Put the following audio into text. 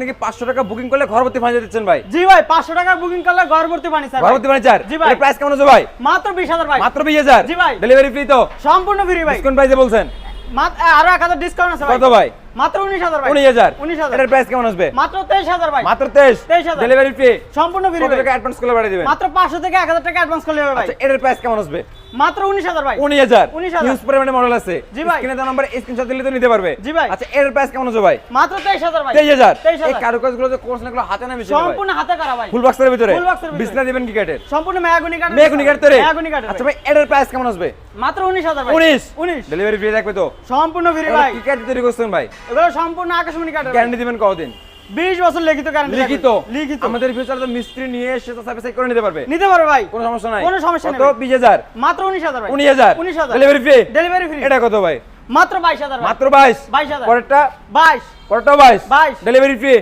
নাকি 500 টাকা বুকিং করলে ঘরভর্তি ফার্নিচার দিচ্ছেন ভাই? জি ভাই 500 টাকা বুকিং করলে ঘরভর্তি ফার্নিচার। ঘরভর্তি ফার্নিচার? জি ভাই। এর প্রাইস কেমন আছে ভাই? মাত্র 20000 ভাই। মাত্র 20000? জি ভাই। ডেলিভারি ফ্রি তো? সম্পূর্ণ ফ্রি ভাই। ডিসকাউন্ট প্রাইসে বলছেন? আরো 1000 ডিসকাউন্ট আছে ভাই। কত ভাই? মাত্র 19000 ভাই। 19000? এর প্রাইস কেমন আসবে? মাত্র 23000 ভাই। মাত্র 23? 23000 ডেলিভারি ফ্রি? সম্পূর্ণ ফ্রি কত ভাই। টাকা অ্যাডভান্স করলে পাঠিয়ে দিবেন? মাত্র 500 থেকে 1000 টাকা অ্যাডভান্স করলে হবে ভাই। আচ্ছা এর প্রাইস কেমন আসবে? মাত্র 19000 ভাই। 19000? 19000 হিউজ পরিমাণে মডেল আছে। জি ভাই। স্ক্রিনে দেওয়া নাম্বার স্ক্রিনশট দিলে তো নিতে পারবে। জি ভাই। আচ্ছা এর প্রাইস কেমন আছে ভাই? মাত্র 23000 ভাই। 23000? 23000 এই কারুকাজগুলো যে কোর্স নাগুলো হাতে না মেশিনে ভাই? সম্পূর্ণ হাতে করা ভাই। ফুল বক্সের ভিতরে? ফুল বক্সের ভিতরে। বিছনা দিবেন কি কাঠের? সম্পূর্ণ মেহগনি কাঠের। মেহগনি কাঠের তৈরি? মেহগনি কাঠের। আচ্ছা ভাই এর প্রাইস কেমন আসবে? মাত্র 19000 ভাই। 19? ডেলিভারি ফ্রি থাকবে তো? সম্পূর্ণ ফ্রি ভাই। কি কাঠ তৈরি করছেন ভাই? এগুলো সম্পূর্ণ আকাশমণি কাঠের। গ্যারান্টি দিবেন কতদিন? 20 বছর লিখিত গ্যারান্টি। লিখিত? লিখিত। আমাদের ফিউচারে তো মিস্ত্রি নিয়ে এসে তো সার্ভিস করে নিতে পারবে? নিতে পারবে ভাই। কোনো সমস্যা নাই? কোনো সমস্যা নেই কত? ভাই। 20000? মাত্র 19000 ভাই। 19000? 19000 ডেলিভারি ফ্রি? Delivery free. এটা কত ভাই? মাত্র 22000 ভাই। মাত্র 22? 22000 পরেরটা? 22 পরেরটা 22? 22 ডেলিভারি ফ্রি?